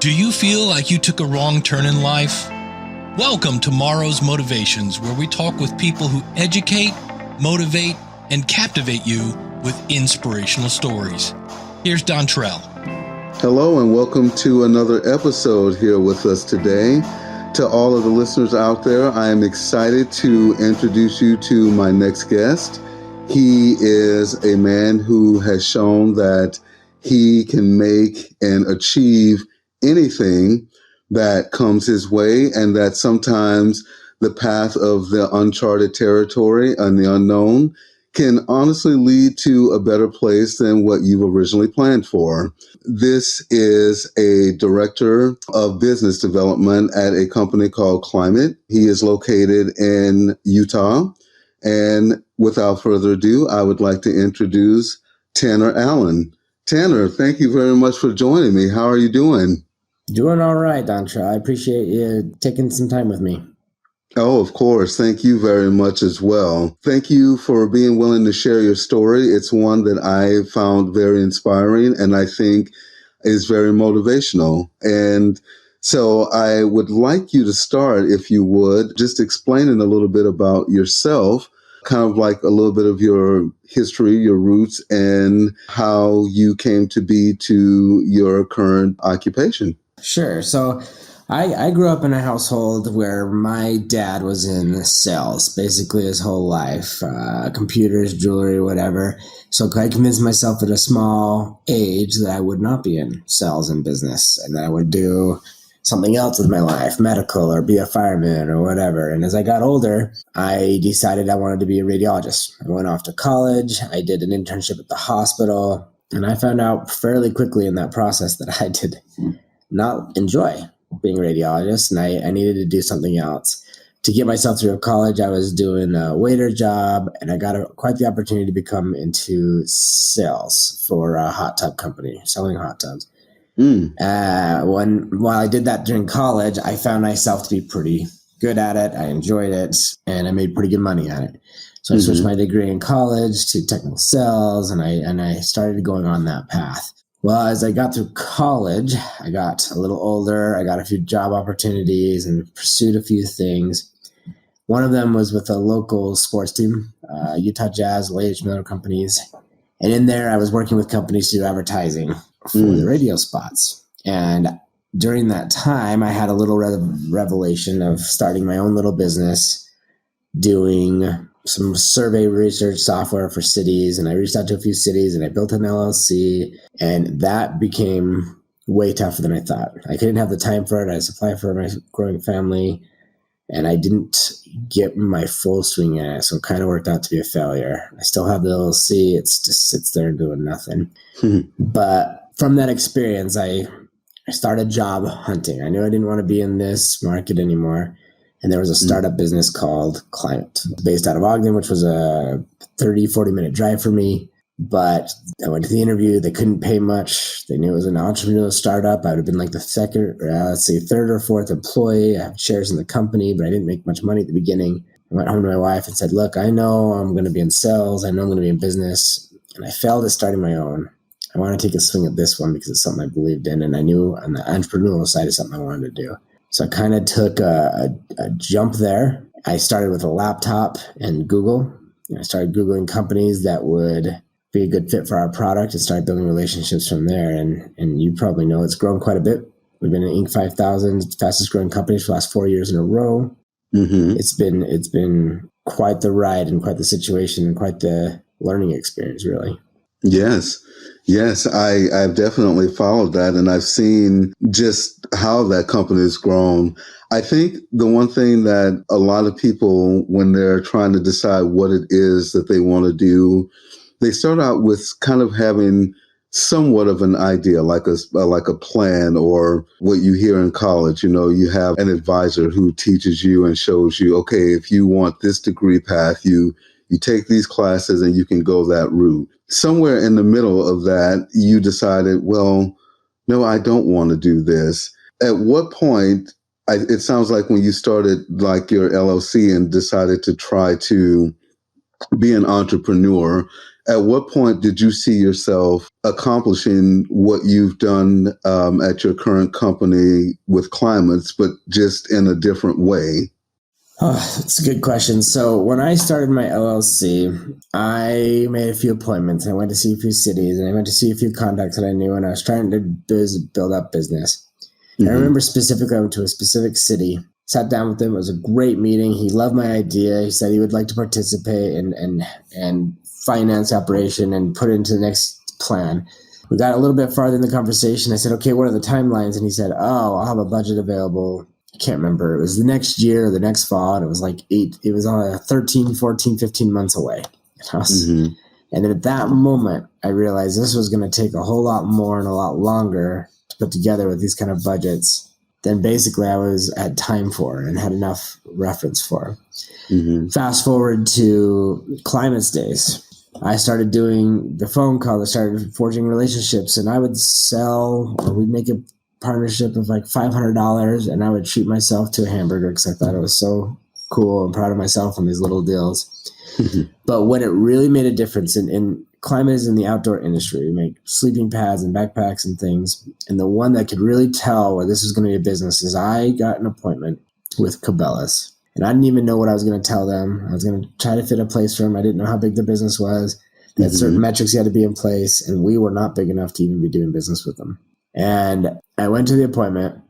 Do you feel like you took a wrong turn in life? Welcome to Morrow's Motivations, where we talk with people who educate, motivate, and captivate you with inspirational stories. Here's Dontrell. Hello and welcome to another episode here with us today. To all of the listeners out there, I am excited to introduce you to my next guest. He is a man who has shown that he can make and achieve anything that comes his way, and that sometimes the path of the uncharted territory and the unknown can honestly lead to a better place than what you originally planned for. This is a director of business development at a company called Klymit. He is located in Utah. And without further ado, I would like to introduce Tanner Allen. Tanner, thank you very much for joining me. How are you doing? Doing all right, Dontra. I appreciate you taking some time with me. Oh, of course. Thank you very much as well. Thank you for being willing to share your story. It's one that I found very inspiring and I think is very motivational. And so I would like you to start, if you would, just explaining a little bit about yourself, kind of like a little bit of your history, your roots, and how you came to be to your current occupation. Sure. So I grew up in a household where my dad was in sales basically his whole life, computers, jewelry, whatever. So I convinced myself at a small age that I would not be in sales and business and that I would do something else with my life, medical or be a fireman or whatever. And as I got older, I decided I wanted to be a radiologist. I went off to college. I did an internship at the hospital, and I found out fairly quickly in that process that I did not enjoy being a radiologist, and I needed to do something else. To get myself through college, I was doing a waiter job, and I got quite the opportunity to become into sales for a hot tub company, selling hot tubs. While I did that during college, I found myself to be pretty good at it. I enjoyed it, and I made pretty good money at it. So I switched my degree in college to technical sales, and I started going on that path. Well, as I got through college, I got a little older. I got a few job opportunities and pursued a few things. One of them was with a local sports team, Utah Jazz, L.A.H. Miller Companies. And in there, I was working with companies to do advertising for the radio spots. And during that time, I had a little revelation of starting my own little business, doing some survey research software for cities. And I reached out to a few cities and I built an LLC, and that became way tougher than I thought. I couldn't have the time for it. I supplied for my growing family, and I didn't get my full swing at it. So it kind of worked out to be a failure. I still have the LLC. It just sits there doing nothing. But from that experience, I started job hunting. I knew I didn't want to be in this market anymore. And there was a startup business called Klymit, based out of Ogden, which was a 30, 40-minute drive for me. But I went to the interview. They couldn't pay much. They knew it was an entrepreneurial startup. I would have been like the third or fourth employee. I have shares in the company, but I didn't make much money at the beginning. I went home to my wife and said, look, I know I'm going to be in sales. I know I'm going to be in business. And I failed at starting my own. I want to take a swing at this one because it's something I believed in. And I knew on the entrepreneurial side is something I wanted to do. So I kind of took a jump there. I started with a laptop and Google. I started Googling companies that would be a good fit for our product and started building relationships from there. And you probably know it's grown quite a bit. We've been in Inc. 5000, fastest growing companies for the last 4 years in a row. It's been quite the ride and quite the situation and quite the learning experience, really. Yes, I've definitely followed that, and I've seen just how that company has grown. I think the one thing that a lot of people, when they're trying to decide what it is that they want to do, they start out with kind of having somewhat of an idea, like a plan, or what you hear in college. You know, you have an advisor who teaches you and shows you, okay, if you want this degree path, you take these classes and you can go that route. Somewhere in the middle of that, you decided, well, no, I don't want to do this. At what point, it sounds like when you started like your LLC and decided to try to be an entrepreneur At what point did you see yourself accomplishing what you've done at your current company with Klymit, but just in a different way? Oh, that's a good question. So when I started my LLC, I made a few appointments. I went to see a few cities, and I went to see a few contacts that I knew, and I was trying to build up business. Mm-hmm. I remember specifically I went to a specific city, sat down with him. It was a great meeting. He loved my idea. He said he would like to participate and finance operation and put it into the next plan. We got a little bit farther in the conversation. I said, okay, what are the timelines? And he said, oh, I'll have a budget available. I can't remember. It was the next year or the next fall. And it was like 13, 14, 15 months away. Mm-hmm. And then at that moment, I realized this was going to take a whole lot more and a lot longer to put together with these kind of budgets than basically I had time for and had enough reference for. Mm-hmm. Fast forward to Klymit's days. I started doing the phone call. I started forging relationships, and I would sell, or we'd make a partnership of like $500, and I would treat myself to a hamburger because I thought it was so cool and proud of myself on these little deals. But when it really made a difference, in Klymit is in the outdoor industry. We make sleeping pads and backpacks and things. And the one that could really tell where this was going to be a business is I got an appointment with Cabela's. And I didn't even know what I was going to tell them. I was going to try to fit a place for them. I didn't know how big the business was. They had certain metrics you had to be in place, and we were not big enough to even be doing business with them. And I went to the appointment,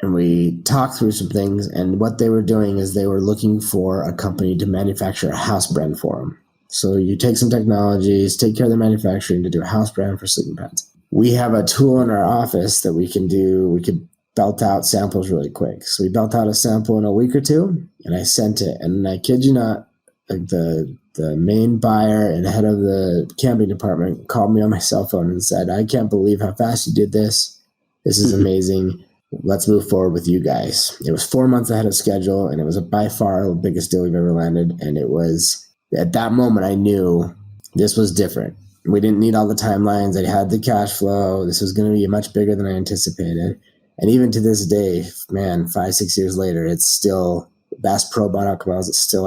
and we talked through some things. And what they were doing is they were looking for a company to manufacture a house brand for them. So you take some technologies, take care of the manufacturing to do a house brand for sleeping pads. We have a tool in our office that we can do. We could belt out samples really quick. So we built out a sample in a week or two, and I sent it. And I kid you not, the main buyer and head of the camping department called me on my cell phone and said, I can't believe how fast you did this. This is amazing. Let's move forward with you guys. It was 4 months ahead of schedule, and it was by far the biggest deal we've ever landed. And it was, at that moment, I knew this was different. We didn't need all the timelines. I had the cash flow. This was going to be much bigger than I anticipated. And even to this day, man, 5-6 years later, it's still Bass Pro bought out Cabela's. It's still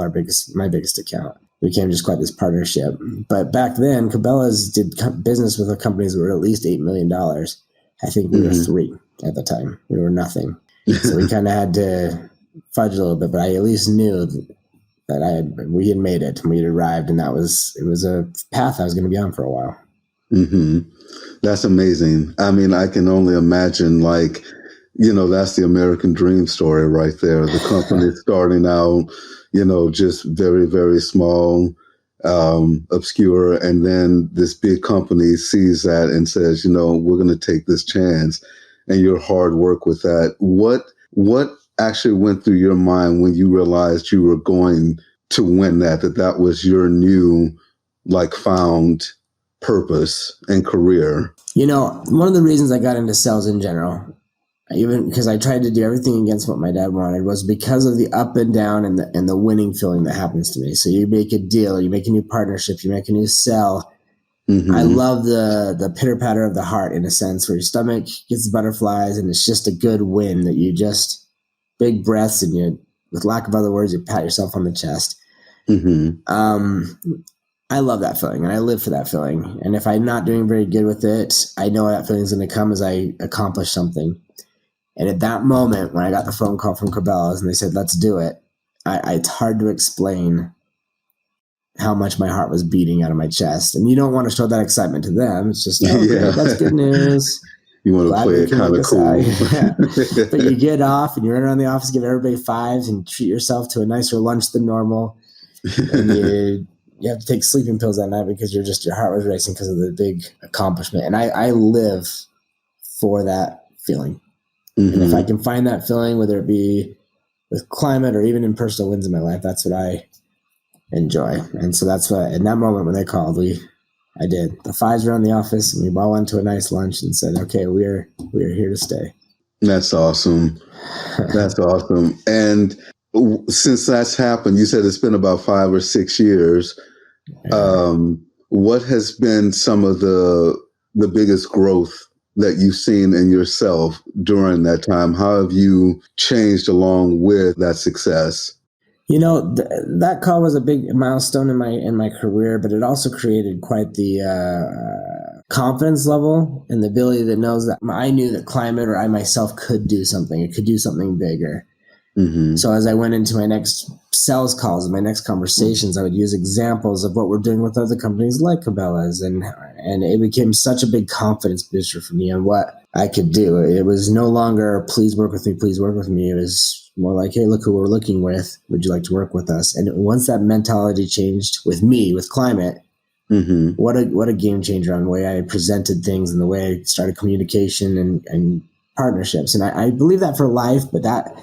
my biggest account. We became just quite this partnership. But back then, Cabela's did business with companies that were at least $8 million. I think we were 3 at the time. We were nothing. So we kind of had to fudge a little bit, but I at least knew that we had made it and we had arrived, and it was a path I was going to be on for a while. Mm-hmm. That's amazing. I mean, I can only imagine, like, that's the American dream story right there. The company starting out, just very, very small, obscure. And then this big company sees that and says, we're going to take this chance, and your hard work with that. What actually went through your mind when you realized you were going to win that was your new, found purpose and career? One of the reasons I got into sales in general, even because I tried to do everything against what my dad wanted, was because of the up and down and the winning feeling that happens to me. So you make a deal, you make a new partnership, you make a new sell. Mm-hmm. I love the pitter patter of the heart, in a sense, where your stomach gets the butterflies, and it's just a good win that you just big breaths, and you, with lack of other words, you pat yourself on the chest. Mm-hmm. I love that feeling, and I live for that feeling. And if I'm not doing very good with it, I know that feeling is going to come as I accomplish something. And at that moment, when I got the phone call from Cabela's and they said, let's do it, it's hard to explain how much my heart was beating out of my chest. And you don't want to show that excitement to them. It's just, that's good news. You want to play it kind of cool. Yeah. But you get off and you run around the office, give everybody 5s, and treat yourself to a nicer lunch than normal. And you have to take sleeping pills that night because your heart was racing because of the big accomplishment. And I live for that feeling. Mm-hmm. And if I can find that feeling, whether it be with Klymit or even in personal wins in my life, that's what I enjoy. And so that's what, in that moment when they called, I did. The 5s were in the office, and we all went to a nice lunch and said, okay, we're here to stay. That's awesome. That's awesome. And since that's happened, you said it's been about 5 or 6 years. What has been some of the biggest growth that you've seen in yourself during that time? How have you changed along with that success? That call was a big milestone in my career, but it also created quite the confidence level and the ability that knows that I knew that Klymit or I myself could do something. It could do something bigger. Mm-hmm. So as I went into my next sales calls and my next conversations, I would use examples of what we're doing with other companies like Cabela's, and it became such a big confidence booster for me on what I could do. It was no longer, please work with me, please work with me. It was more like, hey, look who we're looking with. Would you like to work with us? And once that mentality changed with me, with Klymit, mm-hmm. what a game changer on the way I presented things and the way I started communication and partnerships. And I believe that for life, but that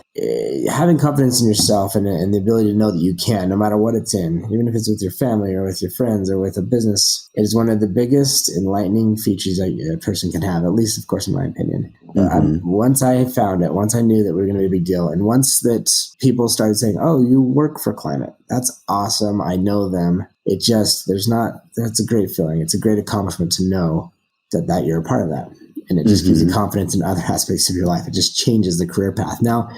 having confidence in yourself and the ability to know that you can, no matter what it's in, even if it's with your family or with your friends or with a business, it is one of the biggest enlightening features that a person can have, at least, of course, in my opinion. Mm-hmm. Once I found it, once I knew that we were going to be a big deal, and once that people started saying, oh, you work for Klymit, that's awesome, I know them. That's a great feeling. It's a great accomplishment to know that you're a part of that. And it just gives you confidence in other aspects of your life. It just changes the career path. Now,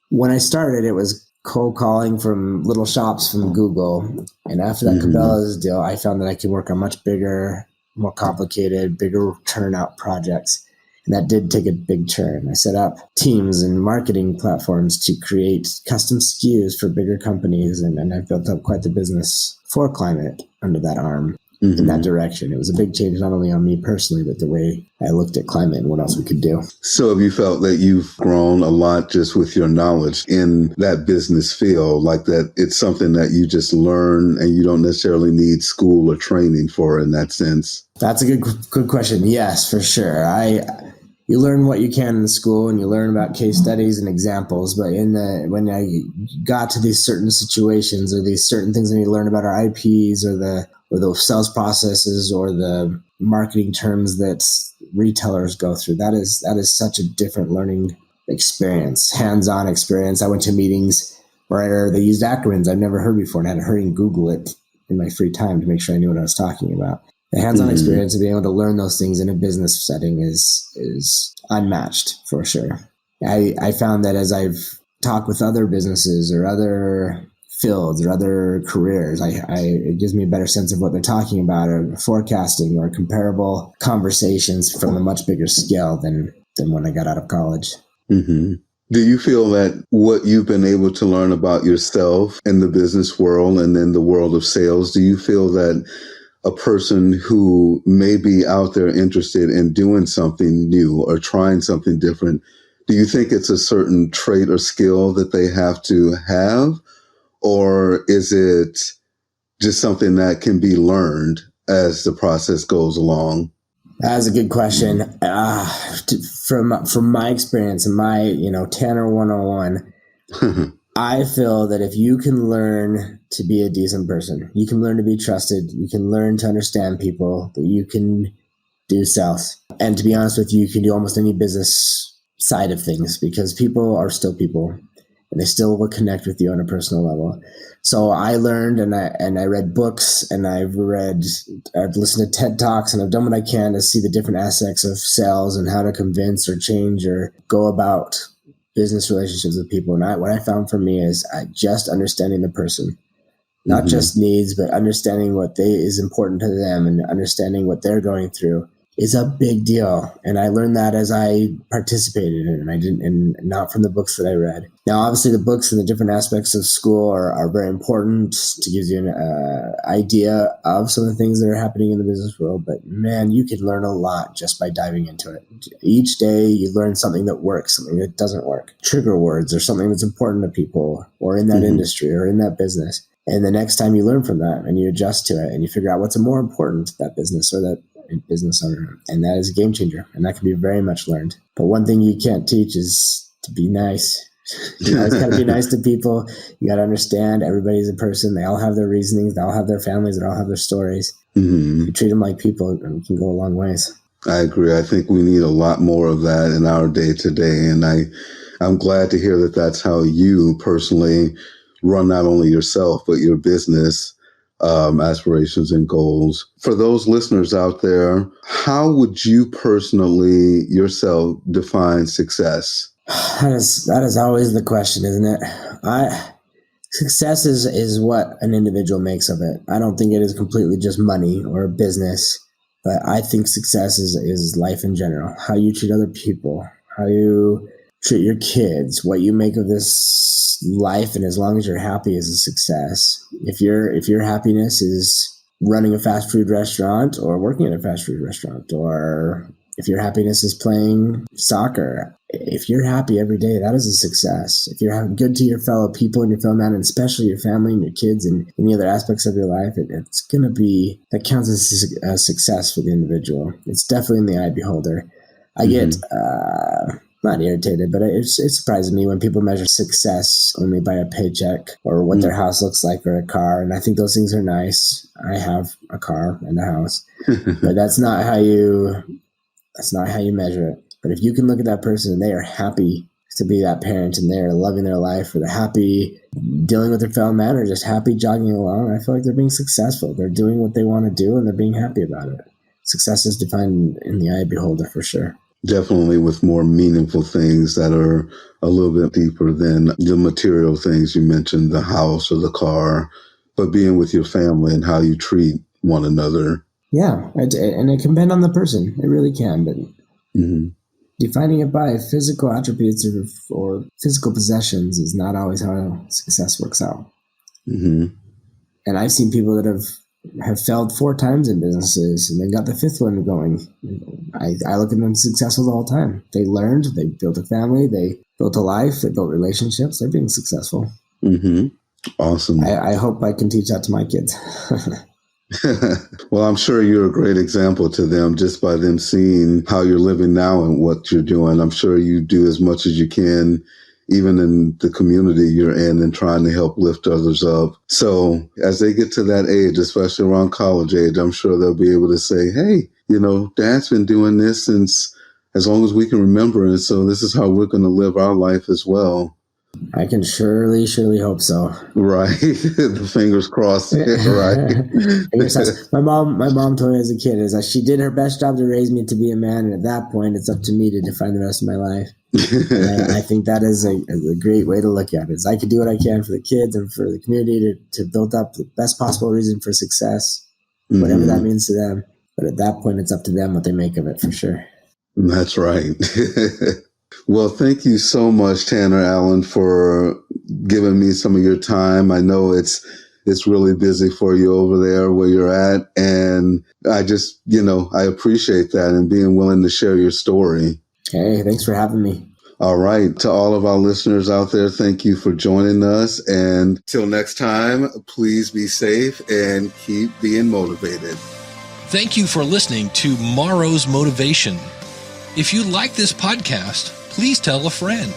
when I started, it was cold calling from little shops from Google. And after that Cabela's deal, I found that I could work on much bigger, more complicated, bigger turnout projects. And that did take a big turn. I set up teams and marketing platforms to create custom SKUs for bigger companies. And I built up quite the business for Klymit under that arm. In that direction. It was a big change, not only on me personally, but the way I looked at Klymit and what else we could do. So have you felt that you've grown a lot just with your knowledge in that business field, like that it's something that you just learn and you don't necessarily need school or training for in that sense? That's a good question. Yes, for sure. You learn what you can in school and you learn about case studies and examples, but when I got to these certain situations or these certain things that you learn about our IPs or the sales processes or the marketing terms that retailers go through, that is such a different learning experience, hands-on experience. I went to meetings where they used acronyms I've never heard before and I had to hurry and Google it in my free time to make sure I knew what I was talking about. The hands-on experience of being able to learn those things in a business setting is unmatched for sure. I found that as I've talked with other businesses or other fields or other careers, it gives me a better sense of what they're talking about or forecasting or comparable conversations from a much bigger scale than when I got out of college. Mm-hmm. Do you feel that what you've been able to learn about yourself in the business world and in the world of sales, do you feel that a person who may be out there interested in doing something new or trying something different, do you think it's a certain trait or skill that they have to have? Or is it just something that can be learned as the process goes along? That's a good question. From my experience and my, Tanner 101, I feel that if you can learn to be a decent person, you can learn to be trusted, you can learn to understand people, that you can do sales. And to be honest with you, you can do almost any business side of things because people are still people and they still will connect with you on a personal level. So I learned and I read books and I've listened to TED Talks and I've done what I can to see the different aspects of sales and how to convince or change or go about business relationships with people. And what I found for me is just understanding the person, not just needs, but understanding what is important to them and understanding what they're going through is a big deal. And I learned that as I participated in it, and not from the books that I read. Now, obviously the books and the different aspects of school are very important to give you an idea of some of the things that are happening in the business world. But man, you can learn a lot just by diving into it. Each day you learn something that works, something that doesn't work, trigger words or something that's important to people or in that industry or in that business. And the next time you learn from that and you adjust to it and you figure out what's more important to that business or that business owner. And that is a game changer. And that can be very much learned. But one thing you can't teach is to be nice. You always got to be nice to people. You got to understand everybody's a person. They all have their reasonings. They all have their families. They all have their stories. You treat them like people and it can go a long ways. I agree. I think we need a lot more of that in our day to day. And I'm glad to hear that that's how you personally run not only yourself, but your business aspirations and goals. For those listeners out there, how would you personally yourself define success? That is always the question, isn't it? Success is what an individual makes of it. I don't think it is completely just money or a business, but I think success is life in general. How you treat other people, how you treat your kids, what you make of this life, and as long as you're happy is a success. If your happiness is running a fast food restaurant or working at a fast food restaurant, or if your happiness is playing soccer, if you're happy every day, that is a success. If you're good to your fellow people and your fellow man, and especially your family and your kids and any other aspects of your life, it's going to be, that counts as a success for the individual. It's definitely in the eye beholder. I get not irritated, but it surprises me when people measure success only by a paycheck or what their house looks like or a car. And I think those things are nice. I have a car and a house, but that's not how you measure it. But if you can look at that person and they are happy to be that parent and they're loving their life, or they're happy dealing with their fellow man, or just happy jogging along, I feel like they're being successful. They're doing what they want to do and they're being happy about it. Success is defined in the eye beholder for sure. Definitely with more meaningful things that are a little bit deeper than the material things you mentioned, the house or the car, but being with your family and how you treat one another. Yeah, and it can depend on the person. It really can, but defining it by physical attributes or physical possessions is not always how success works out. And I've seen people that have failed 4 times in businesses and then got the 5th one going. I look at them successful the whole time. They learned, they built a family, they built a life, they built relationships. They're being successful. Awesome. I hope I can teach that to my kids. Well, I'm sure you're a great example to them just by them seeing how you're living now and what you're doing. I'm sure you do as much as you can, even in the community you're in, and trying to help lift others up. So as they get to that age, especially around college age, I'm sure they'll be able to say, hey, Dad's been doing this since as long as we can remember. And so this is how we're going to live our life as well. I can surely hope so. Right. The fingers crossed. Right. Fingers crossed. My mom told me as a kid is that she did her best job to raise me to be a man. And at that point, it's up to me to define the rest of my life. And I think that is a great way to look at it. Is I can do what I can for the kids and for the community to build up the best possible reason for success, whatever that means to them. But at that point, it's up to them what they make of it for sure. That's right. Well, thank you so much, Tanner Allen, for giving me some of your time. I know it's really busy for you over there where you're at. And I just, I appreciate that and being willing to share your story. Hey, thanks for having me. All right. To all of our listeners out there, thank you for joining us. And till next time, please be safe and keep being motivated. Thank you for listening to Morrow's Motivation. If you like this podcast, please tell a friend.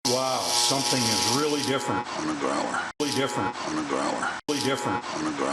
Wow, something is really different on a growler. Really different on a growler. Really different on a growler.